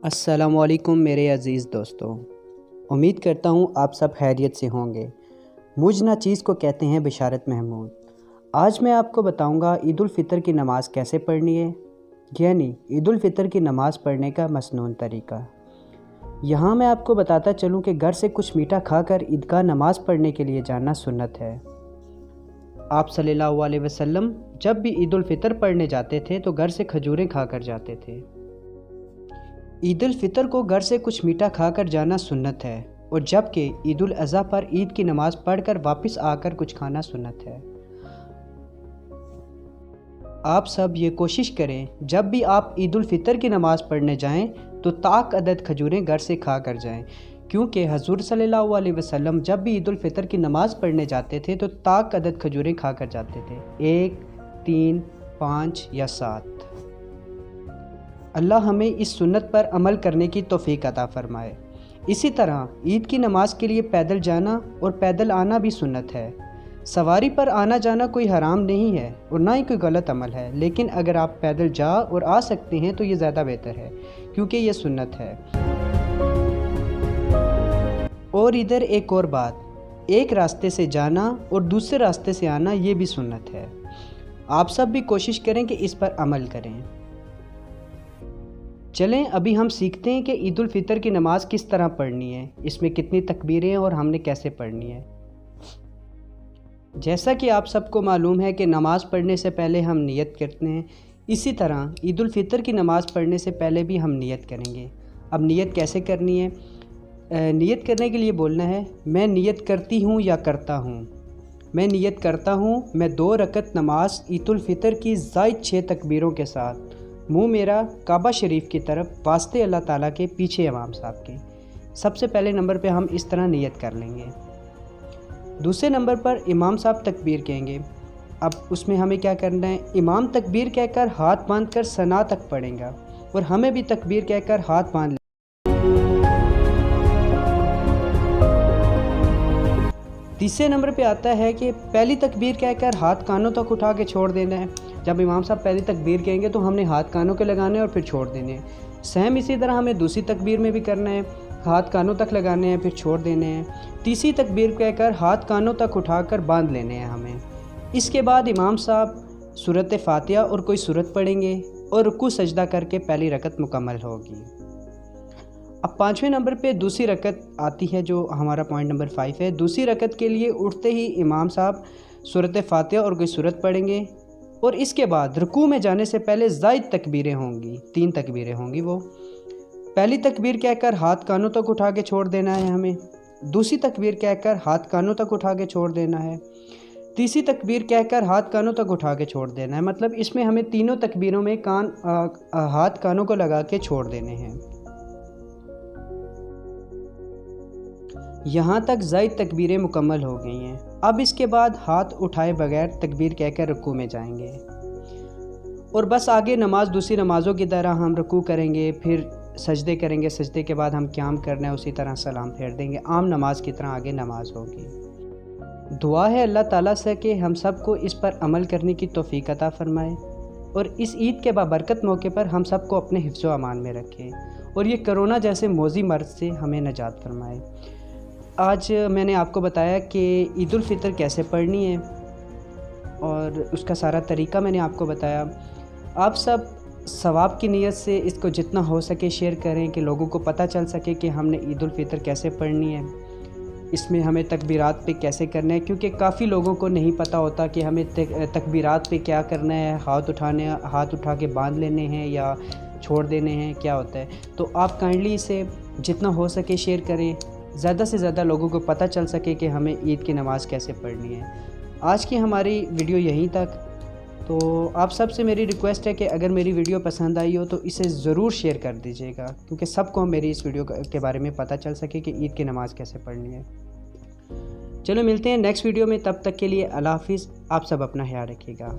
السلام علیکم میرے عزیز دوستوں، امید کرتا ہوں آپ سب خیریت سے ہوں گے۔ مجھ نہ چیز کو کہتے ہیں بشارت محمود۔ آج میں آپ کو بتاؤں گا عید الفطر کی نماز کیسے پڑھنی ہے، یعنی عید الفطر کی نماز پڑھنے کا مسنون طریقہ۔ یہاں میں آپ کو بتاتا چلوں کہ گھر سے کچھ میٹھا کھا کر عیدگاہ نماز پڑھنے کے لیے جانا سنت ہے۔ آپ صلی اللہ علیہ وسلم جب بھی عید الفطر پڑھنے جاتے تھے تو گھر سے کھجوریں کھا کر جاتے تھے۔ عید الفطر کو گھر سے کچھ میٹھا کھا کر جانا سنت ہے، اور جبکہ عید الاضحیٰ پر عید کی نماز پڑھ کر واپس آ کر کچھ کھانا سنت ہے۔ آپ سب یہ کوشش کریں جب بھی آپ عید الفطر کی نماز پڑھنے جائیں تو طاق عدد کھجوریں گھر سے کھا کر جائیں، کیونکہ حضور صلی اللہ علیہ وسلم جب بھی عید الفطر کی نماز پڑھنے جاتے تھے تو طاق عدد کھجوریں کھا کر جاتے تھے، 1، 3، 5 یا 7۔ اللہ ہمیں اس سنت پر عمل کرنے کی توفیق عطا فرمائے۔ اسی طرح عید کی نماز کے لیے پیدل جانا اور پیدل آنا بھی سنت ہے۔ سواری پر آنا جانا کوئی حرام نہیں ہے اور نہ ہی کوئی غلط عمل ہے، لیکن اگر آپ پیدل جا اور آ سکتے ہیں تو یہ زیادہ بہتر ہے، کیونکہ یہ سنت ہے۔ اور ادھر ایک اور بات، ایک راستے سے جانا اور دوسرے راستے سے آنا یہ بھی سنت ہے۔ آپ سب بھی کوشش کریں کہ اس پر عمل کریں۔ چلیں ابھی ہم سیکھتے ہیں کہ عید الفطر کی نماز کس طرح پڑھنی ہے، اس میں کتنی تکبیریں ہیں اور ہم نے کیسے پڑھنی ہے۔ جیسا کہ آپ سب کو معلوم ہے کہ نماز پڑھنے سے پہلے ہم نیت کرتے ہیں، اسی طرح عید الفطر کی نماز پڑھنے سے پہلے بھی ہم نیت کریں گے۔ اب نیت کیسے کرنی ہے؟ نیت کرنے کے لیے بولنا ہے، میں نیت کرتی ہوں یا کرتا ہوں۔ میں نیت کرتا ہوں میں 2 رکعت نماز عید الفطر کی زائد 6 تکبیروں کے ساتھ، منہ میرا کعبہ شریف کی طرف واسطے اللہ تعالیٰ کے پیچھے امام صاحب کے۔ سب سے پہلے نمبر پہ ہم اس طرح نیت کر لیں گے۔ دوسرے نمبر پر امام صاحب تکبیر کہیں گے۔ اب اس میں ہمیں کیا کرنا ہے، امام تکبیر کہہ کر ہاتھ باندھ کر ثنا تک پڑھیں گا، اور ہمیں بھی تکبیر کہہ کر ہاتھ باندھ لیں۔ تیسرے نمبر پہ آتا ہے کہ پہلی تکبیر کہہ کر ہاتھ کانوں تک اٹھا کے چھوڑ دینا ہے۔ جب امام صاحب پہلی تکبیر کہیں گے تو ہم نے ہاتھ کانوں کے لگانے ہیں اور پھر چھوڑ دینے ہیں۔ سیم اسی طرح ہمیں دوسری تکبیر میں بھی کرنا ہے، ہاتھ کانوں تک لگانے ہیں پھر چھوڑ دینے ہیں۔ تیسری تکبیر کہہ کر ہاتھ کانوں تک اٹھا کر باندھ لینے ہیں ہمیں۔ اس کے بعد امام صاحب سورۃ فاتحہ اور کوئی سورت پڑھیں گے اور رکوع سجدہ کر کے پہلی رکعت مکمل ہوگی۔ اب 5ویں نمبر پہ دوسری رکعت آتی ہے جو ہمارا پوائنٹ نمبر 5 ہے۔ دوسری رکعت کے لیے اٹھتے ہی امام صاحب سورۃ فاتحہ اور کوئی سورت پڑھیں گے، اور اس کے بعد رکوع میں جانے سے پہلے زائد تکبیریں ہوں گی، 3 تکبیریں ہوں گی۔ وہ پہلی تکبیر کہہ کر ہاتھ کانوں تک اٹھا کے چھوڑ دینا ہے ہمیں، دوسری تکبیر کہہ کر ہاتھ کانوں تک اٹھا کے چھوڑ دینا ہے، تیسری تکبیر کہہ کر ہاتھ کانوں تک اٹھا کے چھوڑ دینا ہے۔ مطلب اس میں ہمیں تینوں تکبیروں میں ہاتھ کانوں کو لگا کے چھوڑ دینے ہیں۔ یہاں تک زائد تکبیریں مکمل ہو گئی ہیں۔ اب اس کے بعد ہاتھ اٹھائے بغیر تکبیر کہہ کر رکوع میں جائیں گے، اور بس آگے نماز دوسری نمازوں کی طرح ہم رکوع کریں گے، پھر سجدے کریں گے، سجدے کے بعد ہم قیام کرنا ہے، اسی طرح سلام پھیر دیں گے، عام نماز کی طرح آگے نماز ہوگی۔ دعا ہے اللہ تعالیٰ سے کہ ہم سب کو اس پر عمل کرنے کی توفیق عطا فرمائے، اور اس عید کے بابرکت موقع پر ہم سب کو اپنے حفظ و امان میں رکھے، اور یہ کرونا جیسے موذی مرض سے ہمیں نجات فرمائے۔ آج میں نے آپ کو بتایا کہ عید الفطر کیسے پڑھنی ہے، اور اس کا سارا طریقہ میں نے آپ کو بتایا۔ آپ سب ثواب کی نیت سے اس کو جتنا ہو سکے شیئر کریں کہ لوگوں کو پتہ چل سکے کہ ہم نے عید الفطر کیسے پڑھنی ہے، اس میں ہمیں تکبیرات پہ کیسے کرنا ہے، کیونکہ کافی لوگوں کو نہیں پتہ ہوتا کہ ہمیں تکبیرات پہ کیا کرنا ہے، ہاتھ اٹھا کے باندھ لینے ہیں یا چھوڑ دینے ہیں، کیا ہوتا ہے۔ تو آپ کائنڈلی اسے جتنا ہو سکے شیئر کریں، زیادہ سے زیادہ لوگوں کو پتہ چل سکے کہ ہمیں عید کی نماز کیسے پڑھنی ہے۔ آج کی ہماری ویڈیو یہیں تک۔ تو آپ سب سے میری ریکویسٹ ہے کہ اگر میری ویڈیو پسند آئی ہو تو اسے ضرور شیئر کر دیجیے گا، کیونکہ سب کو میری اس ویڈیو کے بارے میں پتہ چل سکے کہ عید کی نماز کیسے پڑھنی ہے۔ چلو ملتے ہیں نیکسٹ ویڈیو میں، تب تک کے لیے اللہ حافظ۔ آپ سب اپنا خیال رکھیے گا۔